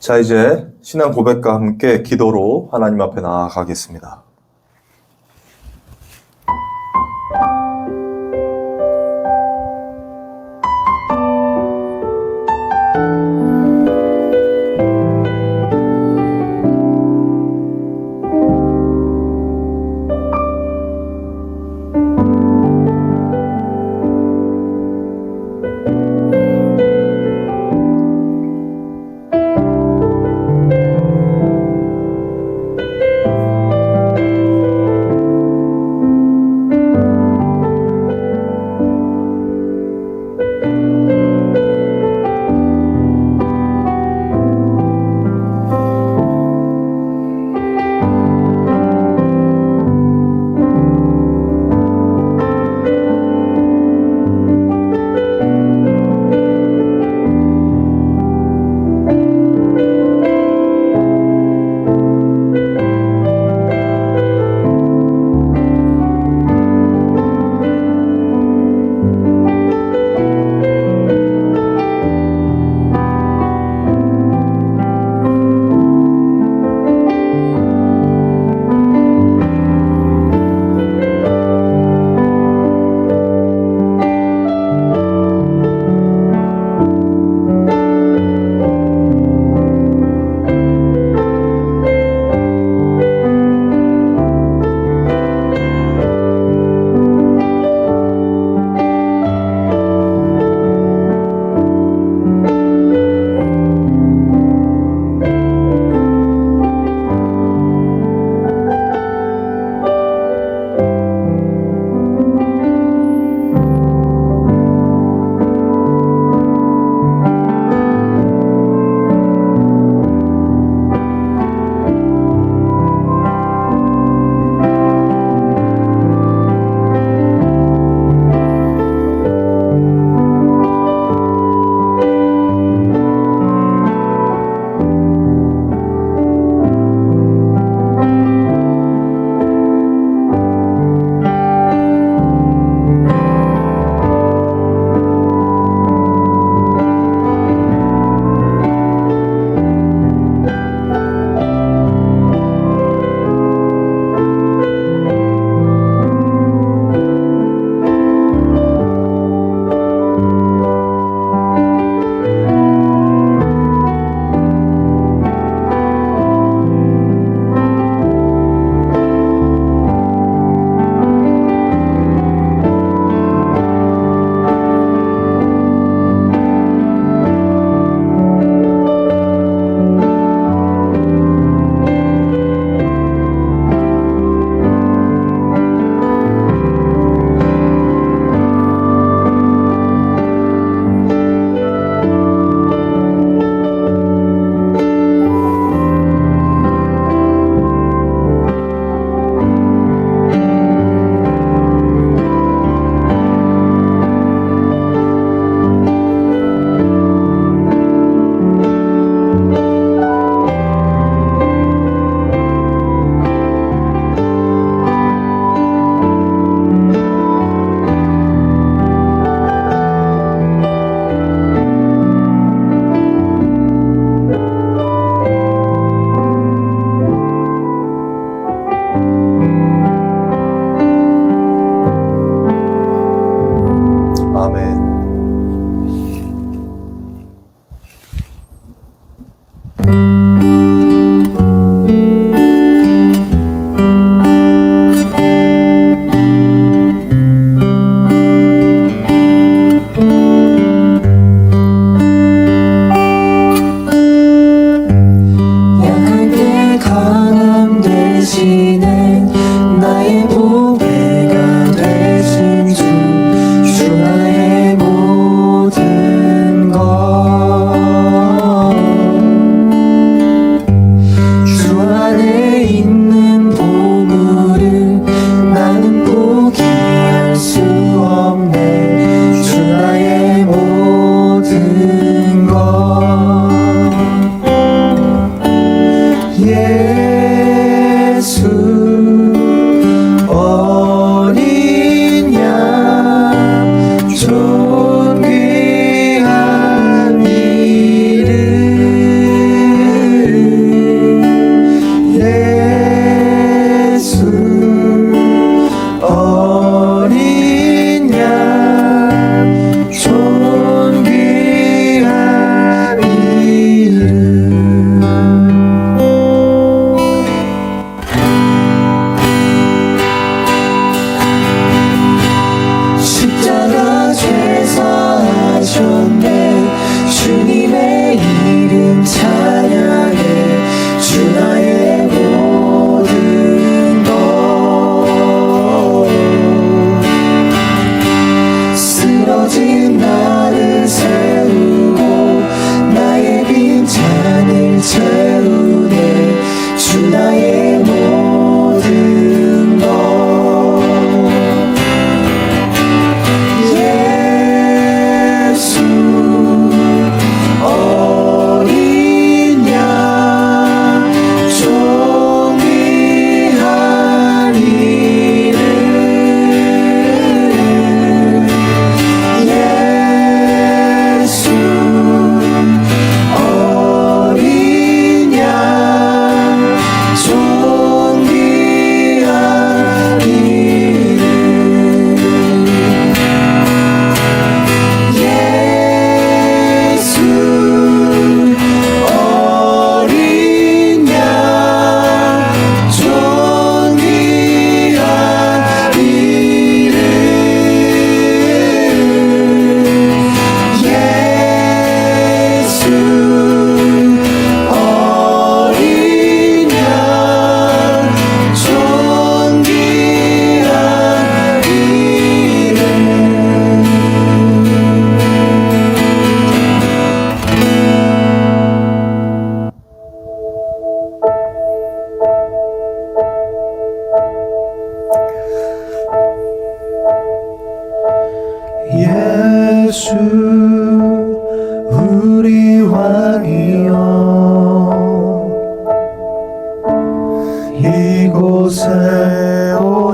자, 이제 신앙 고백과 함께 기도로 하나님 앞에 나아가겠습니다.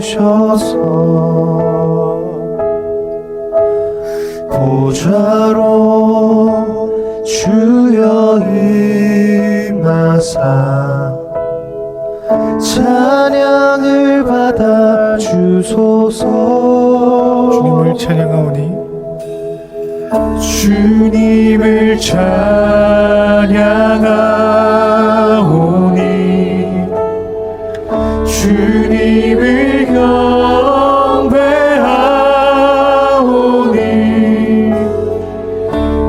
오셔서 보좌로 주여 임하사 찬양을 받아 주소서. 주님을 찬양하오니 주님을 찬양하오니 주님을 경배하오니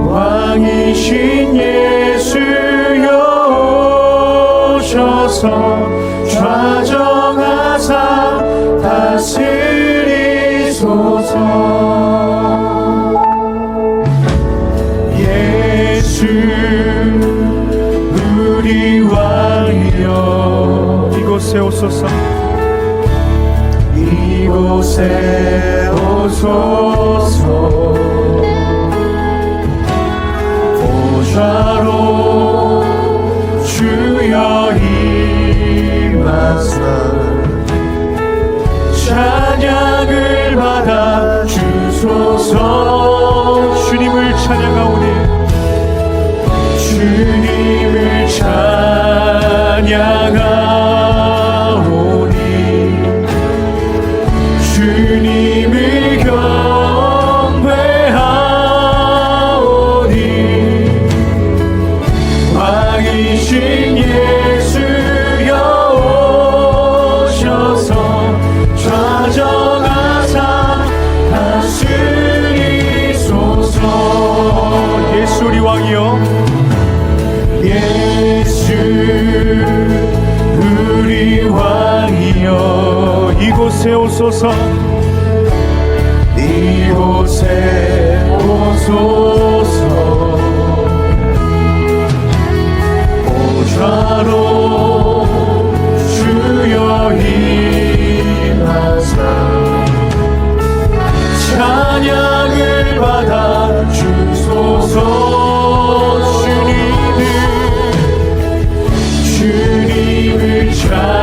왕이신 예수여 오셔서 좌정하사 다스리소서. 예수 우리 왕이여 이곳에 오소서. 이곳에 오소서. 보좌로 주여 임하사 찬양을 받아 주소서. 주님을 찬양하오니 주님을 찬양하오니 주님을 경배하오니 왕이신 예수여 오셔서 좌정하사 다스리소서. 예수 우리 왕이여 예수 우리 왕이여 이곳에 오소서. 이곳에 오소서. 보좌로 주여 임하사 찬양을 받아 주소서. 주님을 찬양하오니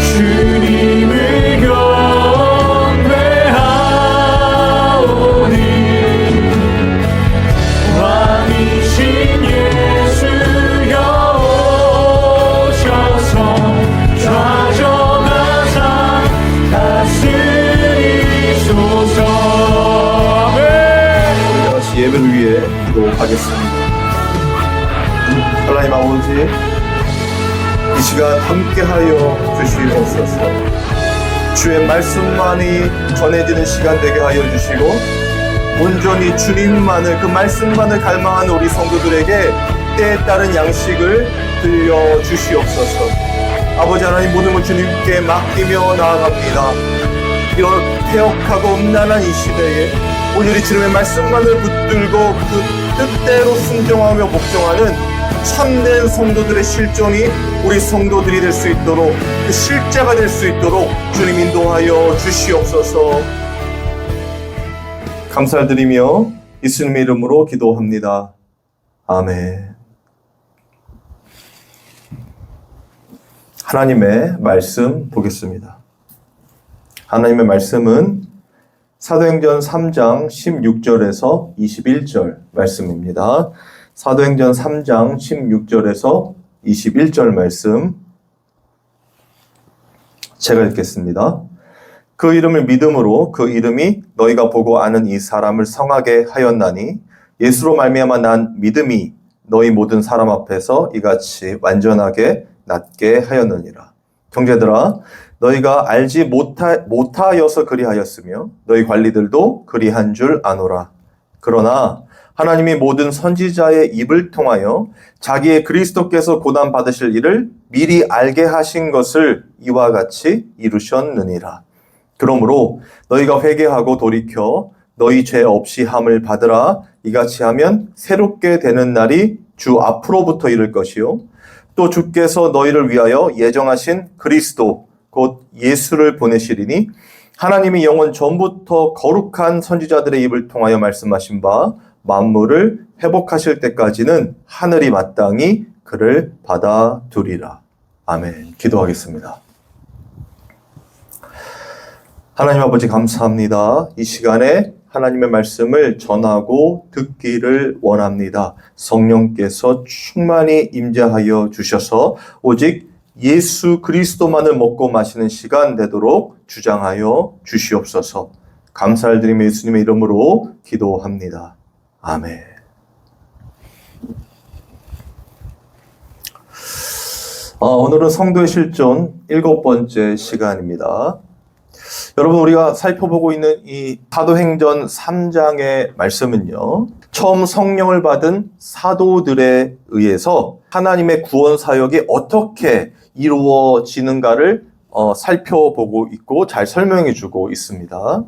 주님을 경배하오니 왕이신 예수여 오셔서 좌정하사 다스리소서. 예배를 위해 기도하겠습니다. 하나님 아버지, 이 시간 함께하여 주시옵소서. 주의 말씀만이 전해지는 시간 되게 하여 주시고 온전히 주님만을, 그 말씀만을 갈망하는 우리 성도들에게 때에 따른 양식을 들려주시옵소서. 아버지 하나님, 모든 것 주님께 맡기며 나아갑니다. 이런 태역하고 음란한 이 시대에 오늘이 주님의 말씀만을 붙들고 그 뜻대로 순종하며 복종하는 참된 성도들의 실존이 우리 성도들이 될 수 있도록, 그 실제가 될 수 있도록 주님 인도하여 주시옵소서. 감사드리며 예수님의 이름으로 기도합니다. 아멘. 하나님의 말씀 보겠습니다. 하나님의 말씀은 사도행전 3장 16절에서 21절 말씀입니다. 사도행전 3장 16절에서 21절 말씀 제가 읽겠습니다. 그 이름을 믿음으로 그 이름이 너희가 보고 아는 이 사람을 성하게 하였나니 예수로 말미암아 난 믿음이 너희 모든 사람 앞에서 이같이 완전하게 낫게 하였느니라. 형제들아, 너희가 알지 못하여서 그리하였으며 너희 관리들도 그리한 줄 아노라. 그러나 하나님이 모든 선지자의 입을 통하여 자기의 그리스도께서 고난 받으실 일을 미리 알게 하신 것을 이와 같이 이루셨느니라. 그러므로 너희가 회개하고 돌이켜 너희 죄 없이 함을 받으라. 이같이 하면 새롭게 되는 날이 주 앞으로부터 이를 것이요 또 주께서 너희를 위하여 예정하신 그리스도 곧 예수를 보내시리니 하나님이 영원 전부터 거룩한 선지자들의 입을 통하여 말씀하신 바 만물을 회복하실 때까지는 하늘이 마땅히 그를 받아두리라. 아멘. 기도하겠습니다. 하나님 아버지 감사합니다. 이 시간에 하나님의 말씀을 전하고 듣기를 원합니다. 성령께서 충만히 임재하여 주셔서 오직 예수 그리스도만을 먹고 마시는 시간 되도록 주장하여 주시옵소서. 감사를 드리며 예수님의 이름으로 기도합니다. 아멘. 오늘은 성도의 실존 7번째 시간입니다. 여러분, 우리가 살펴보고 있는 이 사도행전 3장의 말씀은요, 처음 성령을 받은 사도들에 의해서 하나님의 구원 사역이 어떻게 이루어지는가를 살펴보고 있고 잘 설명해 주고 있습니다.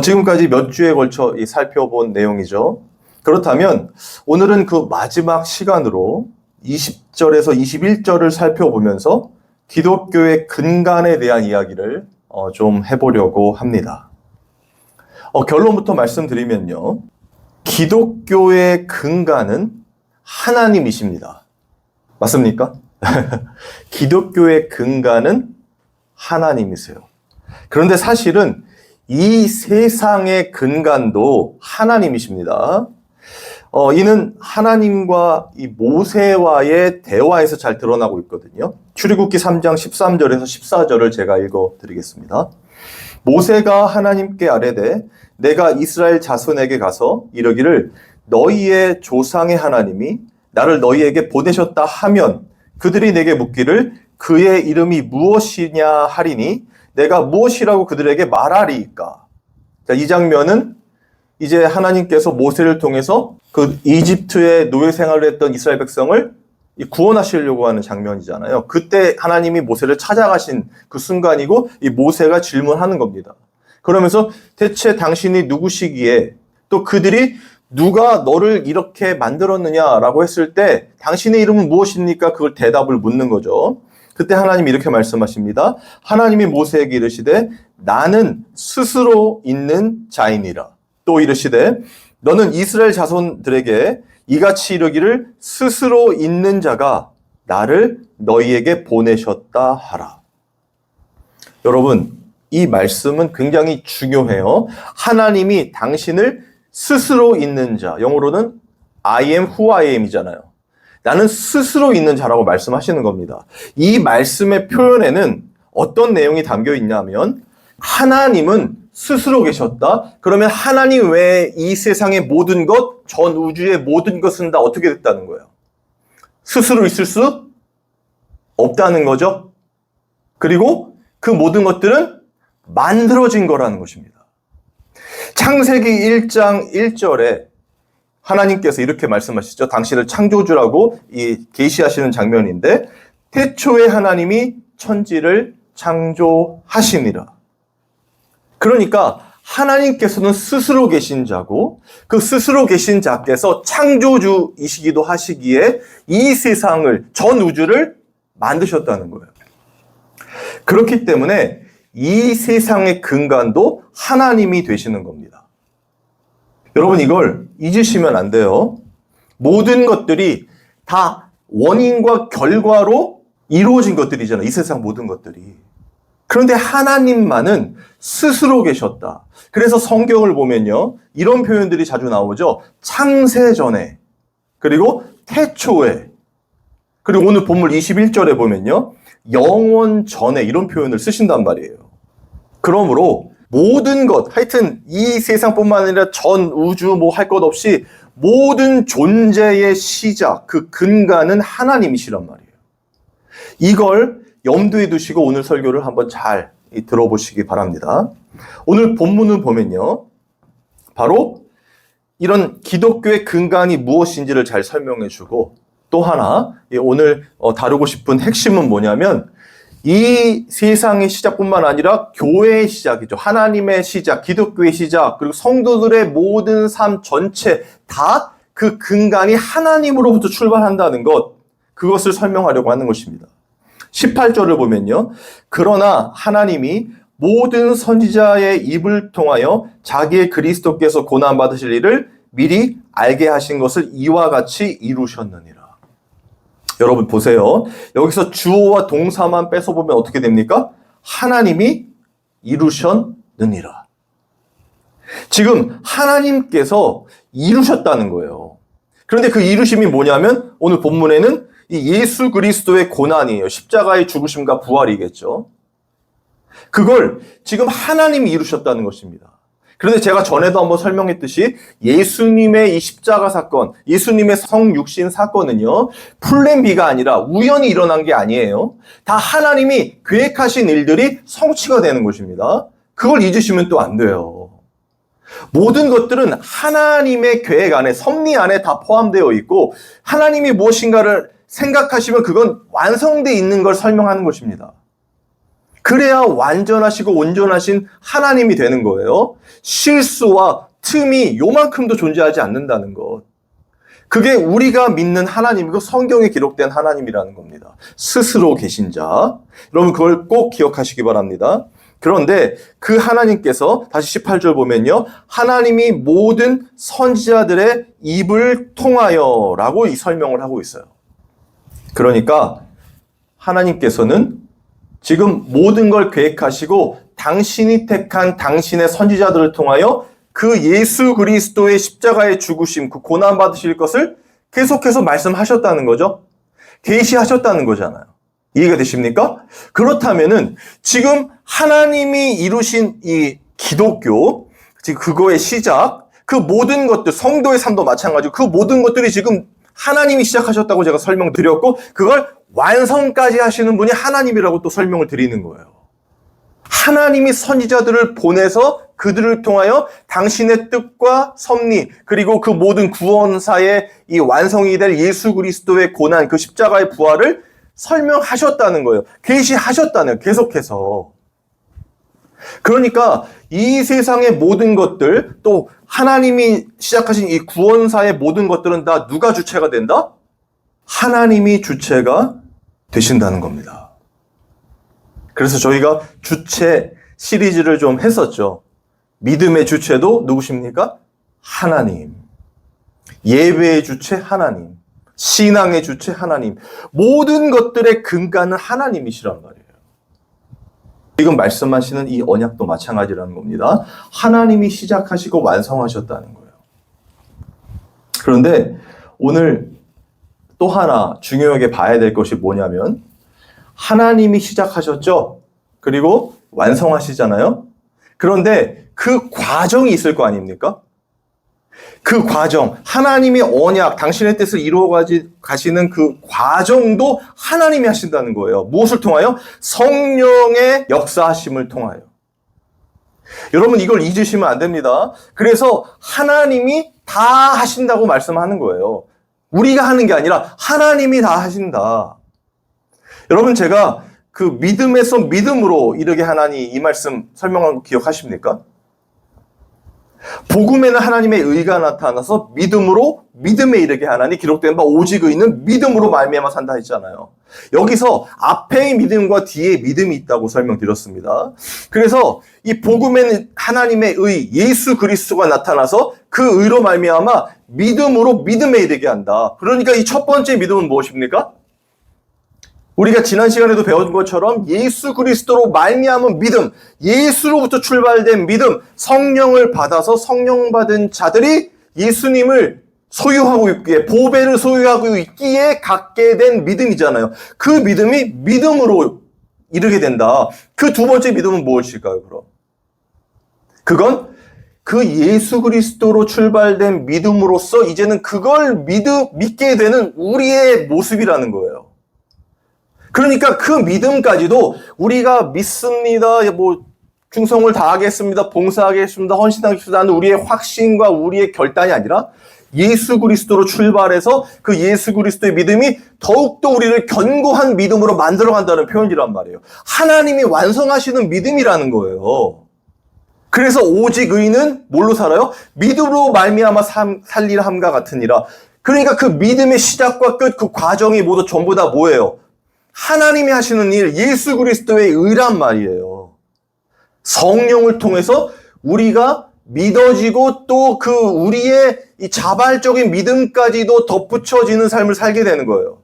지금까지 몇 주에 걸쳐 살펴본 내용이죠. 그렇다면 오늘은 그 마지막 시간으로 20절에서 21절을 살펴보면서 기독교의 근간에 대한 이야기를 좀 해보려고 합니다. 결론부터 말씀드리면요, 기독교의 근간은 하나님이십니다. 맞습니까? 기독교의 근간은 하나님이세요. 그런데 사실은 이 세상의 근간도 하나님이십니다. 이는 하나님과 이 모세와의 대화에서 잘 드러나고 있거든요. 출애굽기 3장 13절에서 14절을 제가 읽어드리겠습니다. 모세가 하나님께 아뢰되 내가 이스라엘 자손에게 가서 이르기를 너희의 조상의 하나님이 나를 너희에게 보내셨다 하면 그들이 내게 묻기를 그의 이름이 무엇이냐 하리니 내가 무엇이라고 그들에게 말하리이까. 자, 이 장면은 이제 하나님께서 모세를 통해서 그 이집트의 노예 생활을 했던 이스라엘 백성을 구원하시려고 하는 장면이잖아요. 그때 하나님이 모세를 찾아가신 그 순간이고 이 모세가 질문하는 겁니다. 그러면서 대체 당신이 누구시기에 또 그들이 누가 너를 이렇게 만들었느냐라고 했을 때 당신의 이름은 무엇입니까? 그걸 대답을 묻는 거죠. 그때 하나님이 이렇게 말씀하십니다. 하나님이 모세에게 이르시되 나는 스스로 있는 자이니라. 또 이르시되 너는 이스라엘 자손들에게 이같이 이르기를 스스로 있는 자가 나를 너희에게 보내셨다 하라. 여러분, 이 말씀은 굉장히 중요해요. 하나님이 당신을 스스로 있는 자, 영어로는 I am who I am 이잖아요. 나는 스스로 있는 자라고 말씀하시는 겁니다. 이 말씀의 표현에는 어떤 내용이 담겨 있냐면 하나님은 스스로 계셨다. 그러면 하나님 외에 이 세상의 모든 것, 전 우주의 모든 것은 다 어떻게 됐다는 거예요? 스스로 있을 수 없다는 거죠. 그리고 그 모든 것들은 만들어진 거라는 것입니다. 창세기 1장 1절에 하나님께서 이렇게 말씀하시죠. 당신을 창조주라고 계시하시는 장면인데 태초에 하나님이 천지를 창조하시니라. 그러니까 하나님께서는 스스로 계신 자고 그 스스로 계신 자께서 창조주이시기도 하시기에 이 세상을, 전 우주를 만드셨다는 거예요. 그렇기 때문에 이 세상의 근간도 하나님이 되시는 겁니다. 여러분, 이걸 잊으시면 안 돼요. 모든 것들이 다 원인과 결과로 이루어진 것들이잖아요. 이 세상 모든 것들이. 그런데 하나님만은 스스로 계셨다. 그래서 성경을 보면요, 이런 표현들이 자주 나오죠. 창세 전에, 그리고 태초에, 그리고 오늘 본문 21절에 보면요, 영원 전에, 이런 표현을 쓰신단 말이에요. 그러므로 모든 것, 하여튼 이 세상뿐만 아니라 전 우주 뭐 할 것 없이 모든 존재의 시작, 그 근간은 하나님이시란 말이에요. 이걸 염두에 두시고 오늘 설교를 한번 잘 들어보시기 바랍니다. 오늘 본문을 보면요, 바로 이런 기독교의 근간이 무엇인지를 잘 설명해 주고, 또 하나 오늘 다루고 싶은 핵심은 뭐냐면 이 세상의 시작뿐만 아니라 교회의 시작이죠. 하나님의 시작, 기독교의 시작, 그리고 성도들의 모든 삶 전체 다 그 근간이 하나님으로부터 출발한다는 것, 그것을 설명하려고 하는 것입니다. 18절을 보면요, 그러나 하나님이 모든 선지자의 입을 통하여 자기의 그리스도께서 고난받으실 일을 미리 알게 하신 것을 이와 같이 이루셨느니라. 여러분 보세요. 여기서 주어와 동사만 뺏어보면 어떻게 됩니까? 하나님이 이루셨느니라. 지금 하나님께서 이루셨다는 거예요. 그런데 그 이루심이 뭐냐면 오늘 본문에는 이 예수 그리스도의 고난이에요. 십자가의 죽으심과 부활이겠죠. 그걸 지금 하나님이 이루셨다는 것입니다. 그런데 제가 전에도 한번 설명했듯이 예수님의 이 십자가 사건, 예수님의 성육신 사건은요, 플랜 B가 아니라 우연히 일어난 게 아니에요. 다 하나님이 계획하신 일들이 성취가 되는 것입니다. 그걸 잊으시면 또 안 돼요. 모든 것들은 하나님의 계획 안에, 섭리 안에 다 포함되어 있고 하나님이 무엇인가를 생각하시면 그건 완성되어 있는 걸 설명하는 것입니다. 그래야 완전하시고 온전하신 하나님이 되는 거예요. 실수와 틈이 요만큼도 존재하지 않는다는 것. 그게 우리가 믿는 하나님이고 성경에 기록된 하나님이라는 겁니다. 스스로 계신 자. 여러분 그걸 꼭 기억하시기 바랍니다. 그런데 그 하나님께서 다시 18절 보면요. 하나님이 모든 선지자들의 입을 통하여 라고 이 설명을 하고 있어요. 그러니까 하나님께서는 지금 모든 걸 계획하시고 당신이 택한 당신의 선지자들을 통하여 그 예수 그리스도의 십자가의 죽으심, 그 고난 받으실 것을 계속해서 말씀하셨다는 거죠. 계시하셨다는 거잖아요. 이해가 되십니까? 그렇다면은 지금 하나님이 이루신 이 기독교, 지금 그거의 시작, 그 모든 것들, 성도의 삶도 마찬가지고 그 모든 것들이 지금 하나님이 시작하셨다고 제가 설명드렸고 그걸 완성까지 하시는 분이 하나님이라고 또 설명을 드리는 거예요. 하나님이 선지자들을 보내서 그들을 통하여 당신의 뜻과 섭리 그리고 그 모든 구원사의 이 완성이 될 예수 그리스도의 고난, 그 십자가의 부활을 설명하셨다는 거예요. 계시하셨다는 거예요. 계속해서. 그러니까 이 세상의 모든 것들 또 하나님이 시작하신 이 구원사의 모든 것들은 다 누가 주체가 된다? 하나님이 주체가 되신다는 겁니다. 그래서 저희가 주체 시리즈를 좀 했었죠. 믿음의 주체도 누구십니까? 하나님. 예배의 주체 하나님. 신앙의 주체 하나님. 모든 것들의 근간은 하나님이시란 말이에요. 지금 말씀하시는 이 언약도 마찬가지라는 겁니다. 하나님이 시작하시고 완성하셨다는 거예요. 그런데 오늘 또 하나 중요하게 봐야 될 것이 뭐냐면 하나님이 시작하셨죠? 그리고 완성하시잖아요? 그런데 그 과정이 있을 거 아닙니까? 그 과정, 하나님의 언약, 당신의 뜻을 이루어 가시는 그 과정도 하나님이 하신다는 거예요. 무엇을 통하여? 성령의 역사하심을 통하여. 여러분 이걸 잊으시면 안 됩니다. 그래서 하나님이 다 하신다고 말씀하는 거예요. 우리가 하는 게 아니라 하나님이 다 하신다. 여러분 제가 그 믿음에서 믿음으로 이르게 하나니 이 말씀 설명한 거 기억하십니까? 복음에는 하나님의 의가 나타나서 믿음으로 믿음에 이르게 하나니 기록된 바 오직 의는 믿음으로 말미암아 산다 했잖아요. 여기서 앞에 믿음과 뒤에 믿음이 있다고 설명드렸습니다. 그래서 이 복음에는 하나님의 의 예수 그리스도가 나타나서 그 의로 말미암아 믿음으로 믿음에 이르게 한다. 그러니까 이 첫 번째 믿음은 무엇입니까? 우리가 지난 시간에도 배운 것처럼 예수 그리스도로 말미암은 믿음, 예수로부터 출발된 믿음, 성령을 받아서 성령 받은 자들이 예수님을 소유하고 있기에, 보배를 소유하고 있기에 갖게 된 믿음이잖아요. 그 믿음이 믿음으로 이르게 된다. 그 두 번째 믿음은 무엇일까요, 그럼? 그건 그 예수 그리스도로 출발된 믿음으로써 이제는 그걸 믿게 되는 우리의 모습이라는 거예요. 그러니까 그 믿음까지도 우리가 믿습니다, 충성을 다하겠습니다, 봉사하겠습니다, 헌신하겠습니다 하는 우리의 확신과 우리의 결단이 아니라 예수 그리스도로 출발해서 그 예수 그리스도의 믿음이 더욱더 우리를 견고한 믿음으로 만들어간다는 표현이란 말이에요. 하나님이 완성하시는 믿음이라는 거예요. 그래서 오직 의는 뭘로 살아요? 믿음으로 말미암아 살리라 함과 같으니라. 그러니까 그 믿음의 시작과 끝, 그 과정이 모두 전부 다 뭐예요? 하나님이 하시는 일, 예수 그리스도의 의란 말이에요. 성령을 통해서 우리가 믿어지고 또 그 우리의 이 자발적인 믿음까지도 덧붙여지는 삶을 살게 되는 거예요.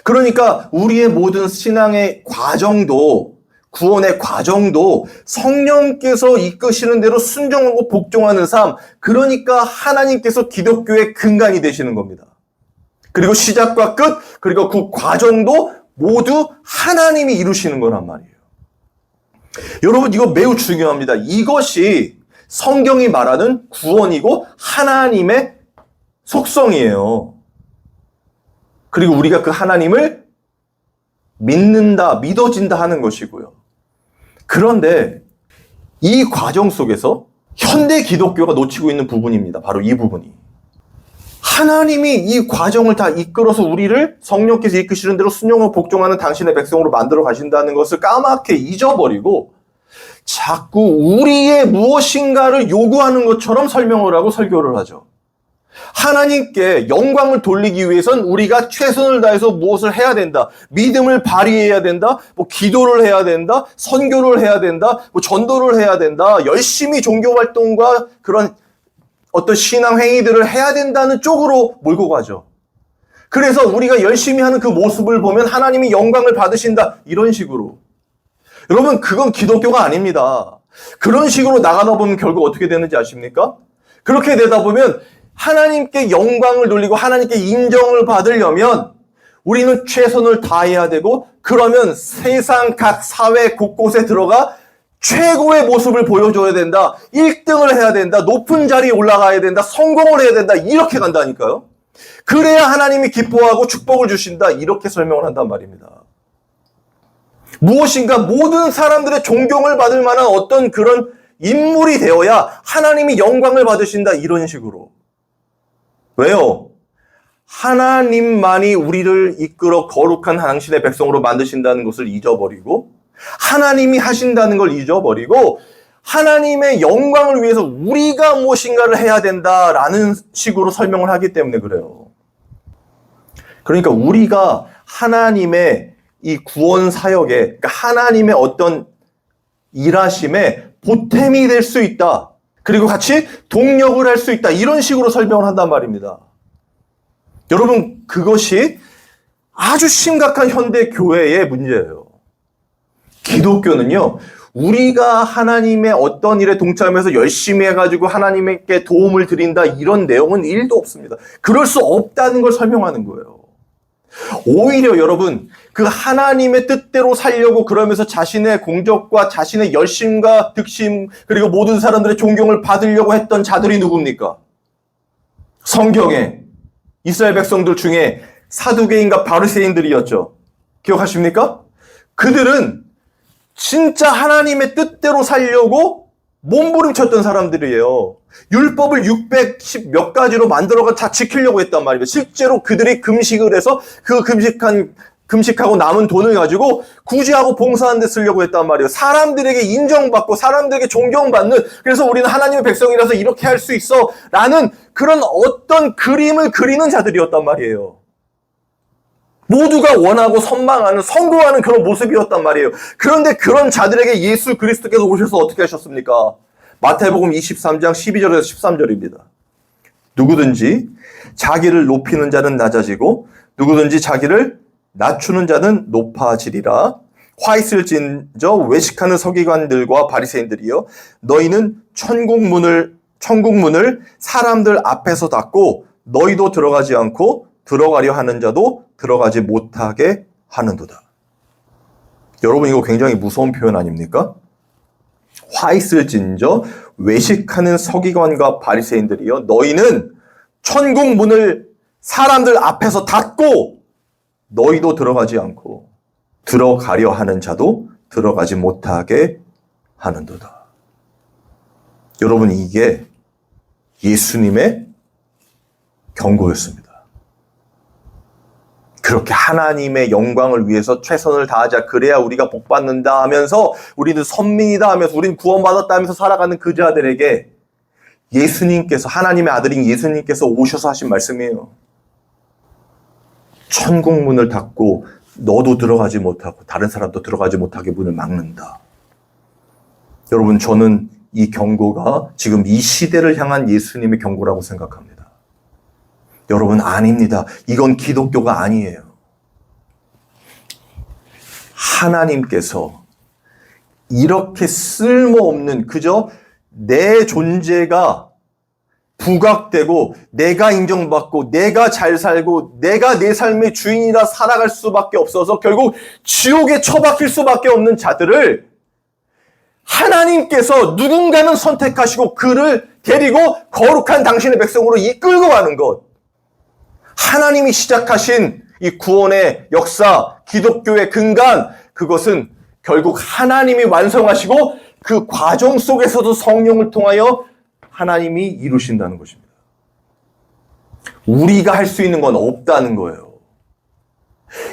그러니까 우리의 모든 신앙의 과정도, 구원의 과정도 성령께서 이끄시는 대로 순종하고 복종하는 삶, 그러니까 하나님께서 기독교의 근간이 되시는 겁니다. 그리고 시작과 끝, 그리고 그 과정도 모두 하나님이 이루시는 거란 말이에요. 여러분, 이거 매우 중요합니다. 이것이 성경이 말하는 구원이고 하나님의 속성이에요. 그리고 우리가 그 하나님을 믿는다, 믿어진다 하는 것이고요. 그런데 이 과정 속에서 현대 기독교가 놓치고 있는 부분입니다. 바로 이 부분이. 하나님이 이 과정을 다 이끌어서 우리를 성령께서 이끄시는 대로 순종하고 복종하는 당신의 백성으로 만들어 가신다는 것을 까맣게 잊어버리고 자꾸 우리의 무엇인가를 요구하는 것처럼 설명을 하고 설교를 하죠. 하나님께 영광을 돌리기 위해선 우리가 최선을 다해서 무엇을 해야 된다. 믿음을 발휘해야 된다. 기도를 해야 된다. 선교를 해야 된다. 전도를 해야 된다. 열심히 종교 활동과 그런 어떤 신앙 행위들을 해야 된다는 쪽으로 몰고 가죠. 그래서 우리가 열심히 하는 그 모습을 보면 하나님이 영광을 받으신다. 이런 식으로. 여러분, 그건 기독교가 아닙니다. 그런 식으로 나가다 보면 결국 어떻게 되는지 아십니까? 그렇게 되다 보면 하나님께 영광을 돌리고 하나님께 인정을 받으려면 우리는 최선을 다해야 되고, 그러면 세상 각 사회 곳곳에 들어가 최고의 모습을 보여줘야 된다. 1등을 해야 된다. 높은 자리에 올라가야 된다. 성공을 해야 된다. 이렇게 간다니까요. 그래야 하나님이 기뻐하고 축복을 주신다. 이렇게 설명을 한단 말입니다. 무엇인가 모든 사람들의 존경을 받을 만한 어떤 그런 인물이 되어야 하나님이 영광을 받으신다. 이런 식으로. 왜요? 하나님만이 우리를 이끌어 거룩한 당신의 백성으로 만드신다는 것을 잊어버리고, 하나님이 하신다는 걸 잊어버리고, 하나님의 영광을 위해서 우리가 무엇인가를 해야 된다라는 식으로 설명을 하기 때문에 그래요. 그러니까 우리가 하나님의 이 구원 사역에, 그러니까 하나님의 어떤 일하심에 보탬이 될 수 있다. 그리고 같이 동력을 할 수 있다. 이런 식으로 설명을 한단 말입니다. 여러분, 그것이 아주 심각한 현대 교회의 문제예요. 기독교는요, 우리가 하나님의 어떤 일에 동참해서 열심히 해가지고 하나님께 도움을 드린다, 이런 내용은 1도 없습니다. 그럴 수 없다는 걸 설명하는 거예요. 오히려 여러분, 그 하나님의 뜻대로 살려고 그러면서 자신의 공적과 자신의 열심과 득심, 그리고 모든 사람들의 존경을 받으려고 했던 자들이 누굽니까? 성경에 이스라엘 백성들 중에 사두개인과 바리새인들이었죠. 기억하십니까? 그들은 진짜 하나님의 뜻대로 살려고 몸부림쳤던 사람들이에요. 율법을 610 몇 가지로 만들어가 다 지키려고 했단 말이에요. 실제로 그들이 금식을 해서 그 금식하고 남은 돈을 가지고 구제하고 봉사하는 데 쓰려고 했단 말이에요. 사람들에게 인정받고 사람들에게 존경받는, 그래서 우리는 하나님의 백성이라서 이렇게 할 수 있어 라는 그런 어떤 그림을 그리는 자들이었단 말이에요. 모두가 원하고 선망하는, 성공하는 그런 모습이었단 말이에요. 그런데 그런 자들에게 예수 그리스도께서 오셔서 어떻게 하셨습니까? 마태복음 23장 12절에서 13절입니다. 누구든지 자기를 높이는 자는 낮아지고 누구든지 자기를 낮추는 자는 높아지리라. 화 있을진저 외식하는 서기관들과 바리새인들이여, 너희는 천국 문을 사람들 앞에서 닫고 너희도 들어가지 않고 들어가려 하는 자도 들어가지 못하게 하는도다. 여러분, 이거 굉장히 무서운 표현 아닙니까? 화 있을진저 외식하는 서기관과 바리새인들이여, 너희는 천국 문을 사람들 앞에서 닫고 너희도 들어가지 않고 들어가려 하는 자도 들어가지 못하게 하는도다. 여러분, 이게 예수님의 경고였습니다. 그렇게 하나님의 영광을 위해서 최선을 다하자, 그래야 우리가 복받는다 하면서 우리는 선민이다 하면서 우리는 구원받았다 하면서 살아가는 그 자들에게 예수님께서, 하나님의 아들인 예수님께서 오셔서 하신 말씀이에요. 천국 문을 닫고 너도 들어가지 못하고 다른 사람도 들어가지 못하게 문을 막는다. 여러분, 저는 이 경고가 지금 이 시대를 향한 예수님의 경고라고 생각합니다. 여러분, 아닙니다. 이건 기독교가 아니에요. 하나님께서 이렇게 쓸모없는 그저 내 존재가 부각되고 내가 인정받고 내가 잘 살고 내가 내 삶의 주인이라 살아갈 수밖에 없어서 결국 지옥에 처박힐 수밖에 없는 자들을 하나님께서 누군가는 선택하시고 그를 데리고 거룩한 당신의 백성으로 이끌고 가는 것. 하나님이 시작하신 이 구원의 역사, 기독교의 근간, 그것은 결국 하나님이 완성하시고 그 과정 속에서도 성령을 통하여 하나님이 이루신다는 것입니다. 우리가 할 수 있는 건 없다는 거예요.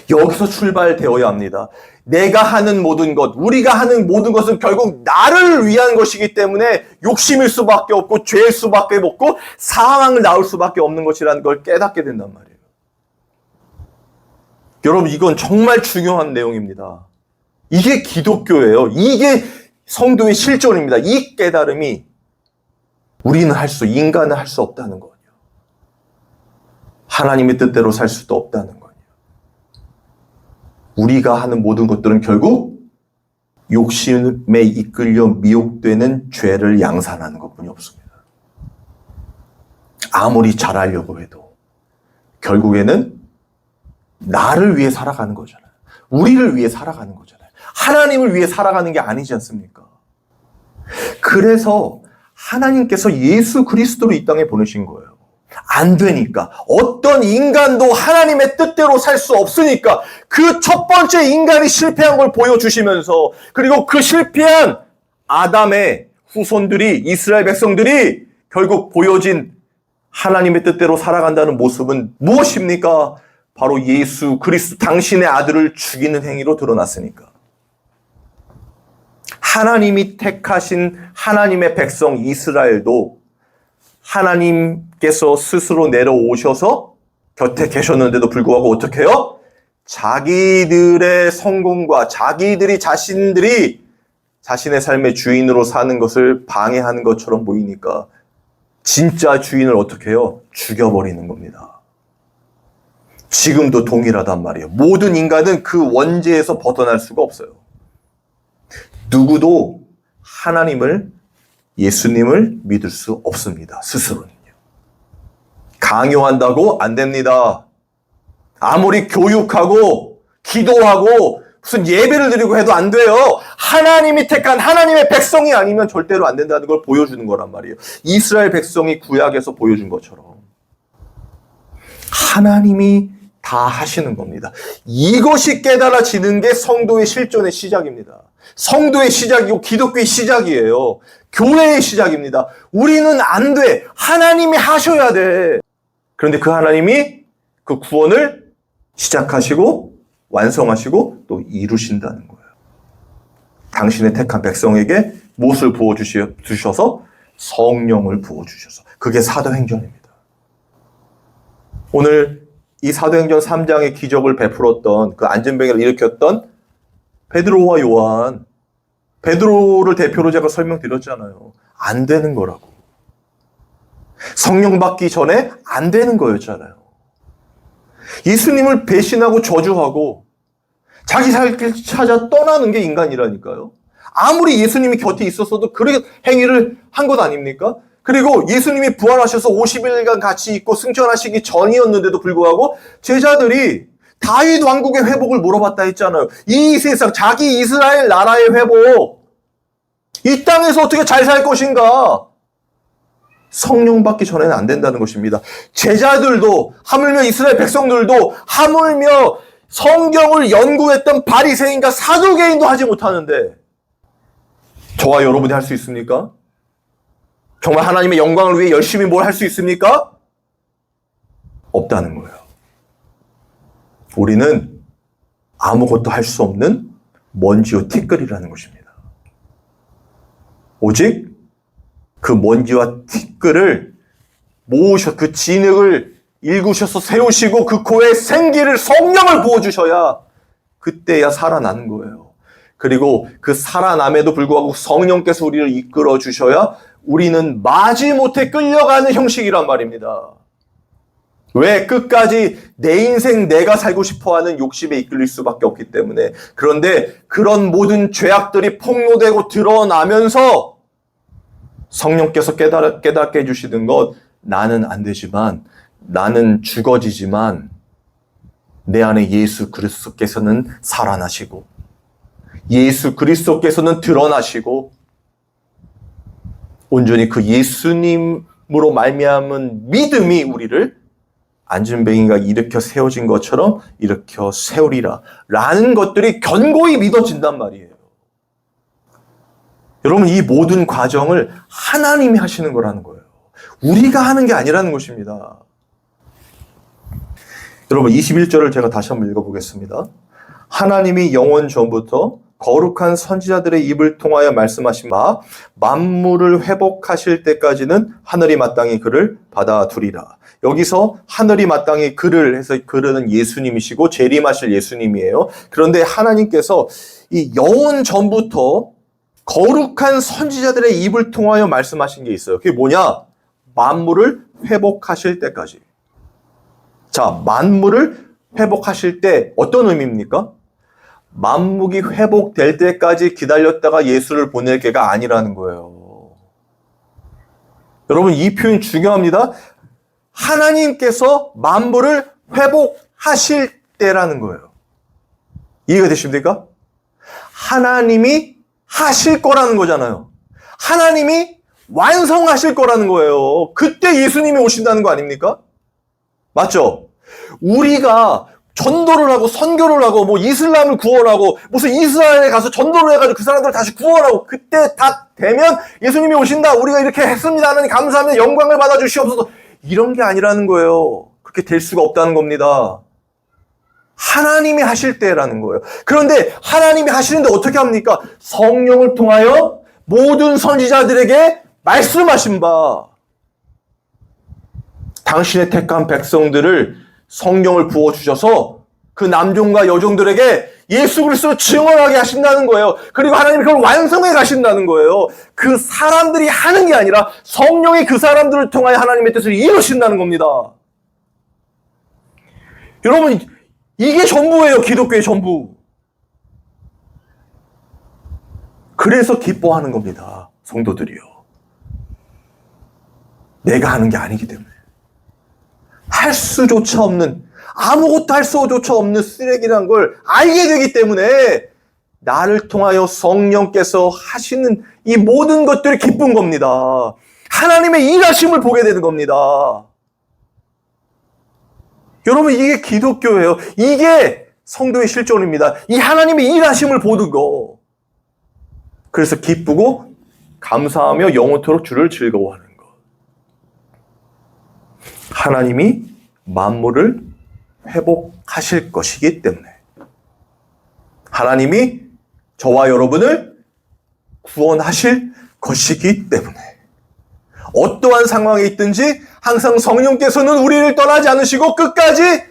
여기서 출발되어야 합니다. 내가 하는 모든 것, 우리가 하는 모든 것은 결국 나를 위한 것이기 때문에 욕심일 수밖에 없고 죄일 수밖에 없고 상황을 낳을 수밖에 없는 것이라는 걸 깨닫게 된단 말이에요. 여러분, 이건 정말 중요한 내용입니다. 이게 기독교예요. 이게 성도의 실존입니다. 이 깨달음이 인간은 할 수 없다는 거예요. 하나님의 뜻대로 살 수도 없다는 거예요. 우리가 하는 모든 것들은 결국 욕심에 이끌려 미혹되는 죄를 양산하는 것뿐이 없습니다. 아무리 잘하려고 해도 결국에는 나를 위해 살아가는 거잖아요. 우리를 위해 살아가는 거잖아요. 하나님을 위해 살아가는 게 아니지 않습니까? 그래서 하나님께서 예수 그리스도를 이 땅에 보내신 거예요. 안 되니까. 어떤 인간도 하나님의 뜻대로 살 수 없으니까 그 첫 번째 인간이 실패한 걸 보여주시면서 그리고 그 실패한 아담의 후손들이 이스라엘 백성들이 결국 보여진 하나님의 뜻대로 살아간다는 모습은 무엇입니까? 바로 예수 그리스도 당신의 아들을 죽이는 행위로 드러났으니까. 하나님이 택하신 하나님의 백성 이스라엘도 하나님께서 스스로 내려오셔서 곁에 계셨는데도 불구하고 어떻게 해요? 자기들의 성공과 자기들이 자신들이 자신의 삶의 주인으로 사는 것을 방해하는 것처럼 보이니까 진짜 주인을 어떻게 해요? 죽여버리는 겁니다. 지금도 동일하단 말이에요. 모든 인간은 그 원죄에서 벗어날 수가 없어요. 누구도 하나님을, 예수님을 믿을 수 없습니다. 스스로는요. 강요한다고 안 됩니다. 아무리 교육하고 기도하고 무슨 예배를 드리고 해도 안 돼요. 하나님이 택한 하나님의 백성이 아니면 절대로 안 된다는 걸 보여주는 거란 말이에요. 이스라엘 백성이 구약에서 보여준 것처럼. 하나님이 다 하시는 겁니다. 이것이 깨달아지는 게 성도의 실존의 시작입니다. 성도의 시작이고 기독교의 시작이에요. 교회의 시작입니다. 우리는 안 돼. 하나님이 하셔야 돼. 그런데 그 하나님이 그 구원을 시작하시고 완성하시고 또 이루신다는 거예요. 당신의 택한 백성에게 무엇을 부어주셔서 성령을 부어주셔서. 그게 사도행전입니다. 오늘 이 사도행전 3장의 기적을 베풀었던 그 안전병을 일으켰던 베드로와 요한, 베드로를 대표로 제가 설명드렸잖아요. 안 되는 거라고. 성령 받기 전에 안 되는 거였잖아요. 예수님을 배신하고 저주하고 자기 살 길 찾아 떠나는 게 인간이라니까요. 아무리 예수님이 곁에 있었어도 그런 행위를 한 것 아닙니까? 그리고 예수님이 부활하셔서 50일간 같이 있고 승천하시기 전이었는데도 불구하고 제자들이 다윗 왕국의 회복을 물어봤다 했잖아요. 이 세상, 자기 이스라엘 나라의 회복, 이 땅에서 어떻게 잘 살 것인가? 성령 받기 전에는 안 된다는 것입니다. 제자들도, 하물며 이스라엘 백성들도, 하물며 성경을 연구했던 바리새인과 사두개인도 하지 못하는데 저와 여러분이 할 수 있습니까? 정말 하나님의 영광을 위해 열심히 뭘 할 수 있습니까? 없다는 거예요. 우리는 아무것도 할 수 없는 먼지와 티끌이라는 것입니다. 오직 그 먼지와 티끌을 모으셔, 그 진흙을 일구셔서 세우시고 그 코에 생기를, 성령을 부어주셔야 그때야 살아나는 거예요. 그리고 그 살아남에도 불구하고 성령께서 우리를 이끌어 주셔야 우리는 마지못해 끌려가는 형식이란 말입니다. 왜? 끝까지 내 인생 내가 살고 싶어하는 욕심에 이끌릴 수밖에 없기 때문에. 그런데 그런 모든 죄악들이 폭로되고 드러나면서 성령께서 깨닫게 해주시는 것, 나는 안 되지만, 나는 죽어지지만 내 안에 예수 그리스도께서는 살아나시고 예수 그리스도께서는 드러나시고 온전히 그 예수님으로 말미암은 믿음이 우리를 안전뱅이가 일으켜 세워진 것처럼 일으켜 세우리라 라는 것들이 견고히 믿어진단 말이에요. 여러분, 이 모든 과정을 하나님이 하시는 거라는 거예요. 우리가 하는 게 아니라는 것입니다. 여러분, 21절을 제가 다시 한번 읽어보겠습니다. 하나님이 영원 전부터 거룩한 선지자들의 입을 통하여 말씀하신 바 만물을 회복하실 때까지는 하늘이 마땅히 그를 받아두리라. 여기서 하늘이 마땅히 그를 해서 그는 예수님이시고 재림하실 예수님이에요. 그런데 하나님께서 이 영원 전부터 거룩한 선지자들의 입을 통하여 말씀하신 게 있어요. 그게 뭐냐? 만물을 회복하실 때까지. 자, 만물을 회복하실 때 어떤 의미입니까? 만물이 회복될 때까지 기다렸다가 예수를 보낼 게가 아니라는 거예요. 여러분, 이 표현 중요합니다. 하나님께서 만물을 회복하실 때라는 거예요. 이해가 되십니까? 하나님이 하실 거라는 거잖아요. 하나님이 완성하실 거라는 거예요. 그때 예수님이 오신다는 거 아닙니까? 맞죠? 우리가 전도를 하고 선교를 하고 뭐 이슬람을 구원하고 무슨 이스라엘에 가서 전도를 해가지고 그 사람들을 다시 구원하고 그때 다 되면 예수님이 오신다. 우리가 이렇게 했습니다. 하나님 감사합니다. 영광을 받아주시옵소서. 이런 게 아니라는 거예요. 그렇게 될 수가 없다는 겁니다. 하나님이 하실 때라는 거예요. 그런데 하나님이 하시는데 어떻게 합니까? 성령을 통하여 모든 선지자들에게 말씀하신 바 당신의 택한 백성들을 성령을 부어주셔서 그 남종과 여종들에게 예수 그리스도를 증언하게 하신다는 거예요. 그리고 하나님이 그걸 완성해 가신다는 거예요. 그 사람들이 하는 게 아니라 성령이 그 사람들을 통하여 하나님의 뜻을 이루신다는 겁니다. 여러분, 이게 전부예요. 기독교의 전부. 그래서 기뻐하는 겁니다. 성도들이요. 내가 하는 게 아니기 때문에. 할 수조차 없는, 아무것도 할 수조차 없는 쓰레기라는 걸 알게 되기 때문에 나를 통하여 성령께서 하시는 이 모든 것들이 기쁜 겁니다. 하나님의 일하심을 보게 되는 겁니다. 여러분, 이게 기독교예요. 이게 성도의 실존입니다. 이 하나님의 일하심을 보는 거. 그래서 기쁘고 감사하며 영원토록 주를 즐거워하는 것. 하나님이 만물을 회복하실 것이기 때문에, 하나님이 저와 여러분을 구원하실 것이기 때문에, 어떠한 상황에 있든지 항상 성령께서는 우리를 떠나지 않으시고 끝까지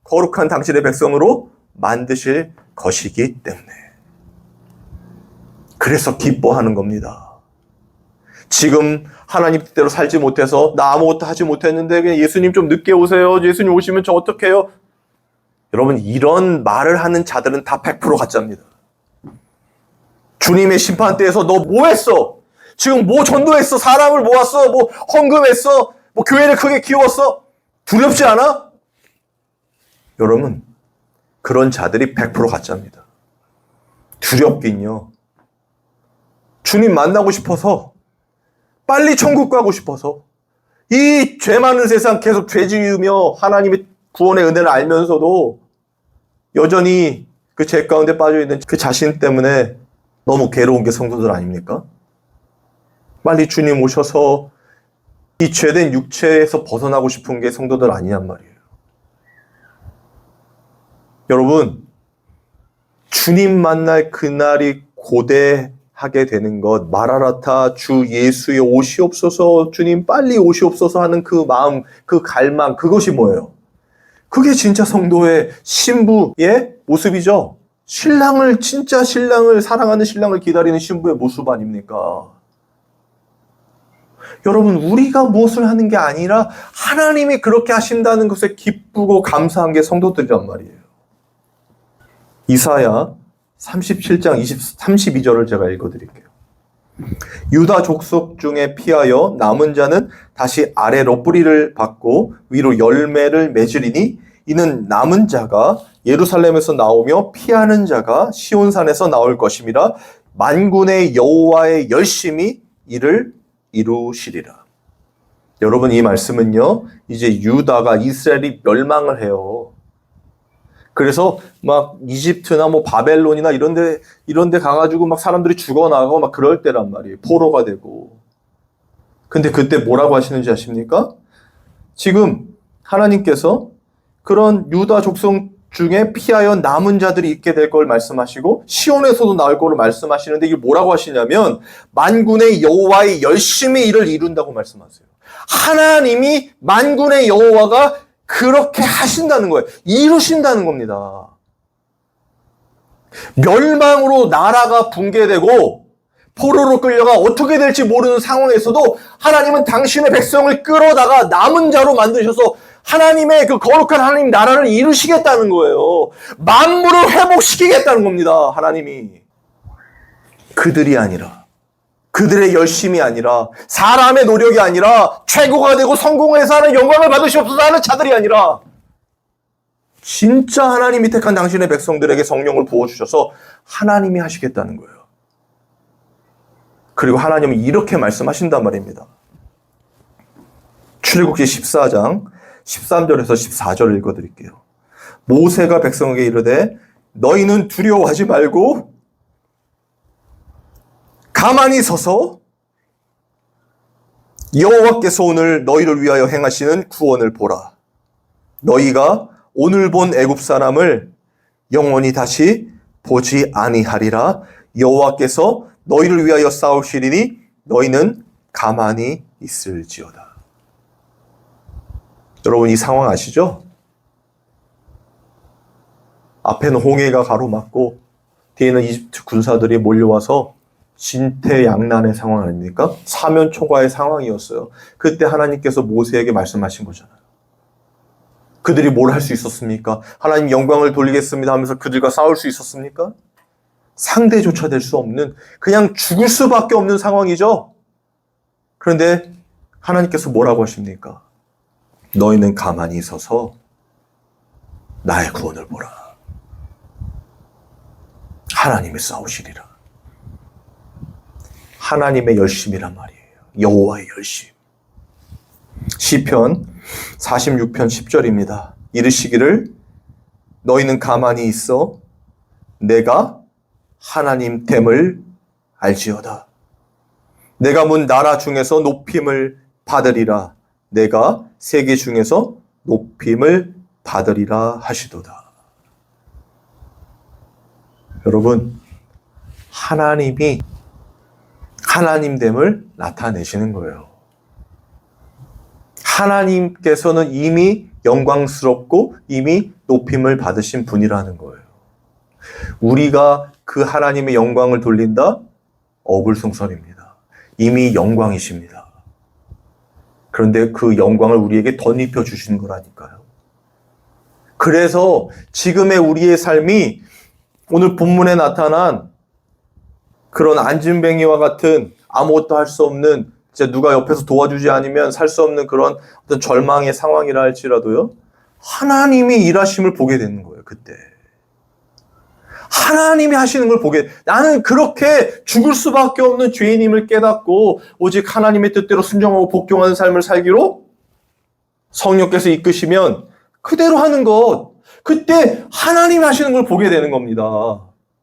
거룩한 당신의 백성으로 만드실 것이기 때문에, 그래서 기뻐하는 겁니다. 지금 하나님 뜻대로 살지 못해서 나 아무것도 하지 못했는데 그냥 예수님 좀 늦게 오세요. 예수님 오시면 저 어떡해요? 여러분, 이런 말을 하는 자들은 다 100% 가짜입니다. 주님의 심판대에서 너 뭐 했어? 지금 뭐 전도했어? 사람을 모았어? 뭐 헌금했어? 뭐 교회를 크게 키웠어? 두렵지 않아? 여러분, 그런 자들이 100% 가짜입니다. 두렵긴요. 주님 만나고 싶어서, 빨리 천국 가고 싶어서, 이 죄 많은 세상 계속 죄 지으며 하나님의 구원의 은혜를 알면서도 여전히 그 죄 가운데 빠져있는 그 자신 때문에 너무 괴로운 게 성도들 아닙니까? 빨리 주님 오셔서 이 죄된 육체에서 벗어나고 싶은 게 성도들 아니란 말이에요. 여러분, 주님 만날 그날이 고대하게 되는 것, 마라나타 주 예수의 오시옵소서, 주님 빨리 오시옵소서 하는 그 마음, 그 갈망, 그것이 뭐예요? 그게 진짜 성도의 신부의 모습이죠. 신랑을, 진짜 신랑을, 사랑하는 신랑을 기다리는 신부의 모습 아닙니까? 여러분, 우리가 무엇을 하는 게 아니라 하나님이 그렇게 하신다는 것에 기쁘고 감사한 게 성도들이란 말이에요. 이사야 37장 32절을 제가 읽어드릴게요. 유다 족속 중에 피하여 남은 자는 다시 아래로 뿌리를 받고 위로 열매를 맺으리니 이는 남은 자가 예루살렘에서 나오며 피하는 자가 시온산에서 나올 것임이라. 만군의 여호와의 열심히 이를 이루시리라. 여러분, 이 말씀은요, 이제 유다가, 이스라엘이 멸망을 해요. 그래서 막 이집트나 뭐 바벨론이나 이런 데 가가지고 막 사람들이 죽어나가고 막 그럴 때란 말이에요. 포로가 되고. 근데 그때 뭐라고 하시는지 아십니까? 지금 하나님께서 그런 유다 족속 중에 피하여 남은 자들이 있게 될 걸 말씀하시고 시온에서도 나올 거를 말씀하시는데, 이게 뭐라고 하시냐면 만군의 여호와의 열심히 이를 이룬다고 말씀하세요. 하나님이, 만군의 여호와가 그렇게 하신다는 거예요. 이루신다는 겁니다. 멸망으로 나라가 붕괴되고 포로로 끌려가 어떻게 될지 모르는 상황에서도 하나님은 당신의 백성을 끌어다가 남은 자로 만드셔서 하나님의 그 거룩한 하나님 나라를 이루시겠다는 거예요. 만물을 회복시키겠다는 겁니다. 하나님이. 그들이 아니라, 그들의 열심이 아니라, 사람의 노력이 아니라, 최고가 되고 성공해서 하는 영광을 받으시옵소서 하는 자들이 아니라, 진짜 하나님이 택한 당신의 백성들에게 성령을 부어주셔서 하나님이 하시겠다는 거예요. 그리고 하나님은 이렇게 말씀하신단 말입니다. 출애굽기 14장 13절에서 14절을 읽어드릴게요. 모세가 백성에게 이르되 너희는 두려워하지 말고 가만히 서서 여호와께서 오늘 너희를 위하여 행하시는 구원을 보라. 너희가 오늘 본 애굽 사람을 영원히 다시 보지 아니하리라. 여호와께서 너희를 위하여 싸우시리니 너희는 가만히 있을지어다. 여러분, 이 상황 아시죠? 앞에는 홍해가 가로막고 뒤에는 이집트 군사들이 몰려와서 진퇴양난의 상황 아닙니까? 사면초가의 상황이었어요. 그때 하나님께서 모세에게 말씀하신 거잖아요. 그들이 뭘 할 수 있었습니까? 하나님 영광을 돌리겠습니다 하면서 그들과 싸울 수 있었습니까? 상대조차 될 수 없는, 그냥 죽을 수밖에 없는 상황이죠. 그런데 하나님께서 뭐라고 하십니까? 너희는 가만히 서서 나의 구원을 보라. 하나님이 싸우시리라. 하나님의 열심이란 말이에요. 여호와의 열심. 시편 46편 10절입니다. 이르시기를 너희는 가만히 있어 내가 하나님 됨을 알지어다. 내가 문 나라 중에서 높임을 받으리라. 내가 세계 중에서 높임을 받으리라 하시도다. 여러분, 하나님이 하나님됨을 나타내시는 거예요. 하나님께서는 이미 영광스럽고 이미 높임을 받으신 분이라는 거예요. 우리가 그 하나님의 영광을 돌린다? 어불성설입니다. 이미 영광이십니다. 그런데 그 영광을 우리에게 덧입혀 주신 거라니까요. 그래서 지금의 우리의 삶이 오늘 본문에 나타난 그런 안진뱅이와 같은 아무것도 할 수 없는, 진짜 누가 옆에서 도와주지 않으면 살 수 없는 그런 어떤 절망의 상황이라 할지라도요, 하나님이 일하심을 보게 되는 거예요. 그때 하나님이 하시는 걸 보게, 나는 그렇게 죽을 수밖에 없는 죄인임을 깨닫고 오직 하나님의 뜻대로 순종하고 복종하는 삶을 살기로 성령께서 이끄시면 그대로 하는 것, 그때 하나님이 하시는 걸 보게 되는 겁니다.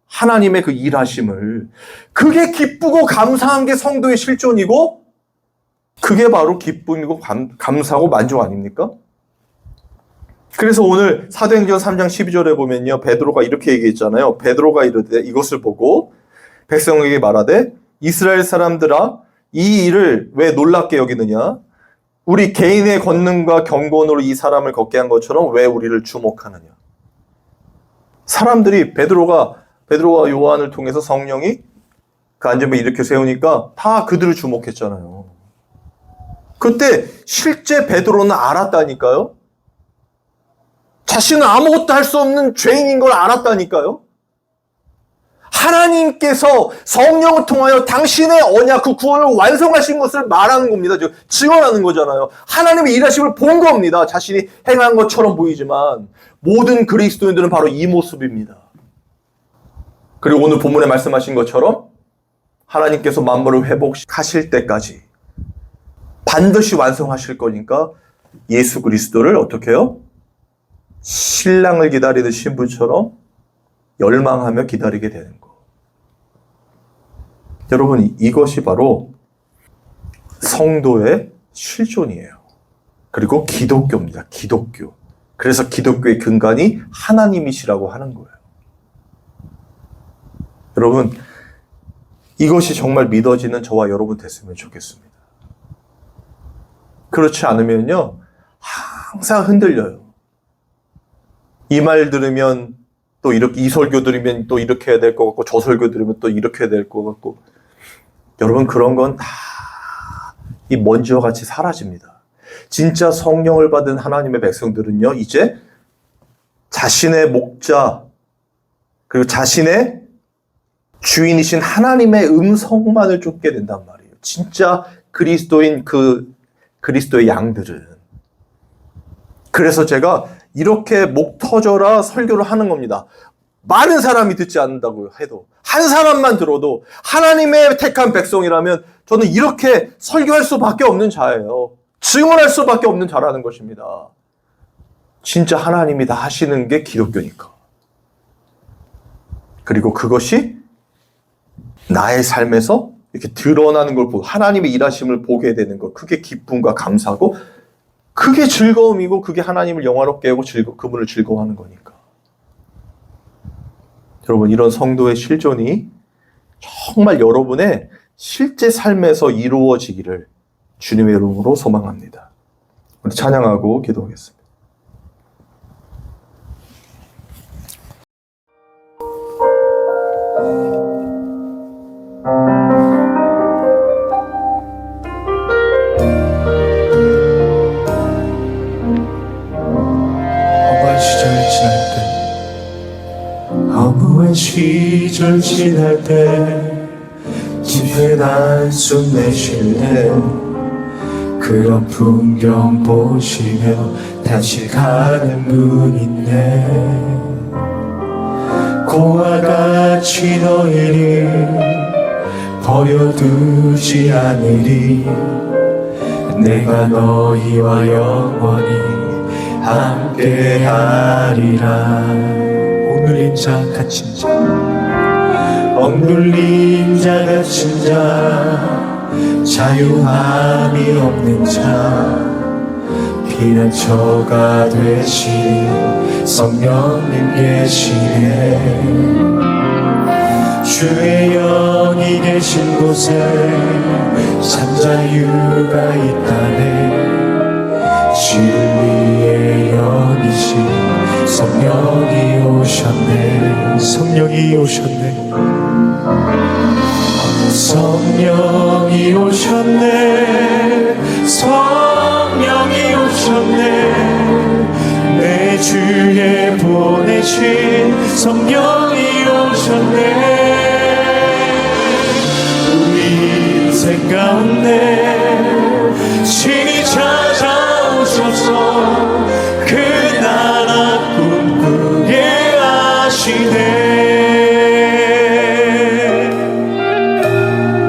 하나님의 그 일하심을. 그게 기쁘고 감사한 게 성도의 실존이고, 그게 바로 기쁨이고 감사하고 만족 아닙니까? 그래서 오늘 사도행전 3장 12절에 보면요, 베드로가 이렇게 얘기했잖아요. 베드로가 이르되 이것을 보고 백성에게 말하되 이스라엘 사람들아, 이 일을 왜 놀랍게 여기느냐? 우리 개인의 권능과 경건으로 이 사람을 걷게 한 것처럼 왜 우리를 주목하느냐? 사람들이 베드로와 요한을 통해서 성령이 그 안전을 일으켜 세우니까 다 그들을 주목했잖아요. 그때 실제 베드로는 알았다니까요. 자신은 아무것도 할 수 없는 죄인인 걸 알았다니까요. 하나님께서 성령을 통하여 당신의 언약, 그 구원을 완성하신 것을 말하는 겁니다. 증언하는 거잖아요. 하나님의 일하심을 본 겁니다. 자신이 행한 것처럼 보이지만 모든 그리스도인들은 바로 이 모습입니다. 그리고 오늘 본문에 말씀하신 것처럼 하나님께서 만물을 회복하실 때까지 반드시 완성하실 거니까 예수 그리스도를 어떻게 해요? 신랑을 기다리는 신부처럼 열망하며 기다리게 되는 거. 여러분, 이것이 바로 성도의 실존이에요. 그리고 기독교입니다. 기독교. 그래서 기독교의 근간이 하나님이시라고 하는 거예요. 여러분, 이것이 정말 믿어지는 저와 여러분 됐으면 좋겠습니다. 그렇지 않으면요, 항상 흔들려요. 이 말 들으면 또 이렇게, 이 설교 들으면 또 이렇게 해야 될 것 같고, 저 설교 들으면 또 이렇게 해야 될 것 같고. 여러분, 그런 건 다 이 먼지와 같이 사라집니다. 진짜 성령을 받은 하나님의 백성들은요, 이제 자신의 목자, 그리고 자신의 주인이신 하나님의 음성만을 쫓게 된단 말이에요. 진짜 그리스도인 그리스도의 양들은. 그래서 제가 이렇게 목 터져라 설교를 하는 겁니다. 많은 사람이 듣지 않는다고 해도, 한 사람만 들어도 하나님의 택한 백성이라면 저는 이렇게 설교할 수밖에 없는 자예요. 증언할 수밖에 없는 자라는 것입니다. 진짜 하나님이 다 하시는 게 기독교니까. 그리고 그것이 나의 삶에서 이렇게 드러나는 걸 보고 하나님의 일하심을 보게 되는 것, 그게 기쁨과 감사고, 그게 즐거움이고, 그게 하나님을 영화롭게 하고 그분을 즐거워하는 거니까. 여러분, 이런 성도의 실존이 정말 여러분의 실제 삶에서 이루어지기를 주님의 이름으로 소망합니다. 우리 찬양하고 기도하겠습니다. 시절 지날 때 집회 단숨 내쉴 때 그런 풍경 보시며 다시 가는 분 있네. 고와 같이 너희를 버려두지 않으리. 내가 너희와 영원히 함께하리라. 억눌린 자 갇힌 자 억눌린 자 갇힌 자 자유함이 없는 자 피난처가 되신 성령님 계시네. 주의 영이 계신 곳에 참 자유가 있다네. 진리의 영이신 성령이 오셨네. 성령이 오셨네. 성령이 오셨네. 성령이 오셨네. 내 주에 보내신 성령이 오셨네. 우리 인생 가운데 신이 찾아오셔서 그 나라 꿈꾸게 하시네.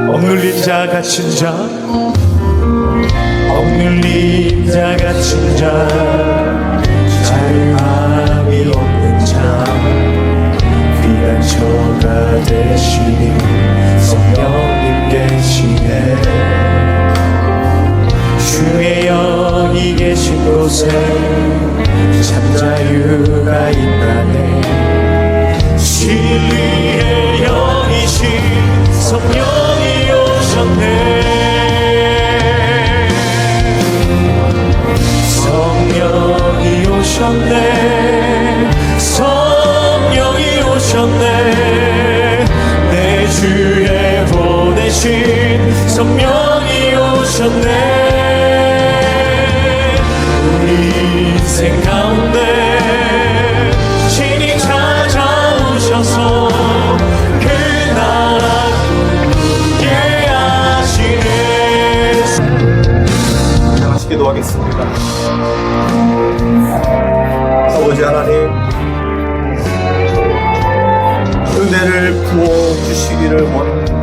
억눌린 자 갇힌 자 억눌린 자 갇힌 자 자유함이 없는 자 피난처가 되시니 성령님 계시네. 주의 영이 계신 곳에 참 자유가 있다네. 진리의 영이신 성령이 오셨네. 성령이 오셨네. 성령이 오셨네. 내 주에 보내신 성령이 오셨네. 인생 가운데 신이 찾아오셔서 그 나라 굳게 하시네. 다 같이 기도하겠습니다. 아버지 하나님, 은혜를 부어 주시기를 원합니다.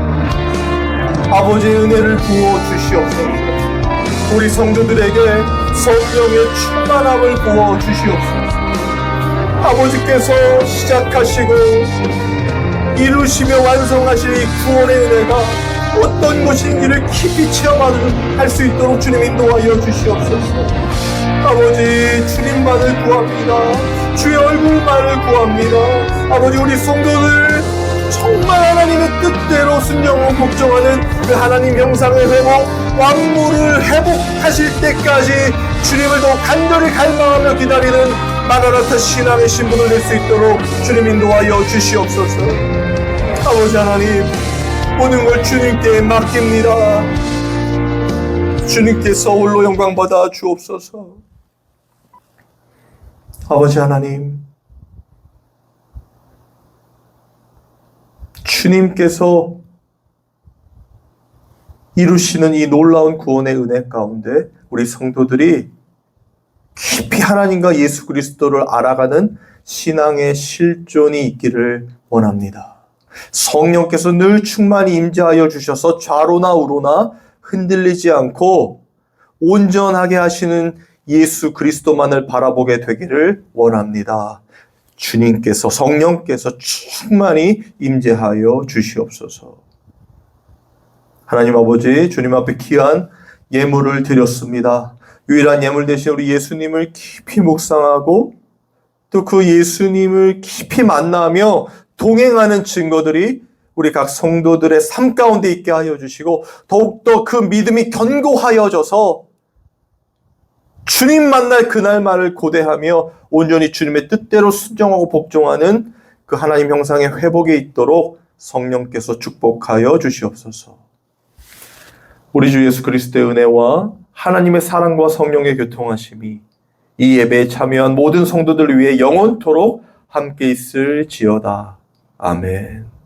아버지의 은혜를 부어 주시옵소서. 우리 성도들에게 성령의 충만함을 부어 주시옵소서. 아버지께서 시작하시고 이루시며 완성하실 이 구원의 은혜가 어떤 것인지를 깊이 체험할 수 있도록 주님 인도하여 주시옵소서. 아버지, 주님만을 구합니다. 주의 얼굴만을 구합니다. 아버지, 우리 성도들 정말 하나님의 뜻대로 순종하고 복종하는 그 하나님 형상의 회복, 왕물을 회복하실 때까지 주님을 더 간절히 갈망하며 기다리는 마라나타 신앙의 신분을 낼 수 있도록 주님 인도하여 주시옵소서. 아버지 하나님, 모든 걸 주님께 맡깁니다. 주님께서 홀로 영광 받아 주옵소서. 아버지 하나님, 주님께서 이루시는 이 놀라운 구원의 은혜 가운데 우리 성도들이 깊이 하나님과 예수 그리스도를 알아가는 신앙의 실존이 있기를 원합니다. 성령께서 늘 충만히 임재하여 주셔서 좌로나 우로나 흔들리지 않고 온전하게 하시는 예수 그리스도만을 바라보게 되기를 원합니다. 주님께서, 성령께서 충만히 임재하여 주시옵소서. 하나님 아버지, 주님 앞에 귀한 예물을 드렸습니다. 유일한 예물 대신 우리 예수님을 깊이 묵상하고 또 그 예수님을 깊이 만나며 동행하는 증거들이 우리 각 성도들의 삶 가운데 있게 하여 주시고 더욱더 그 믿음이 견고하여져서 주님 만날 그날만을 고대하며 온전히 주님의 뜻대로 순종하고 복종하는 그 하나님 형상의 회복에 있도록 성령께서 축복하여 주시옵소서. 우리 주 예수 그리스도의 은혜와 하나님의 사랑과 성령의 교통하심이 이 예배에 참여한 모든 성도들을 위해 영원토록 함께 있을지어다. 아멘.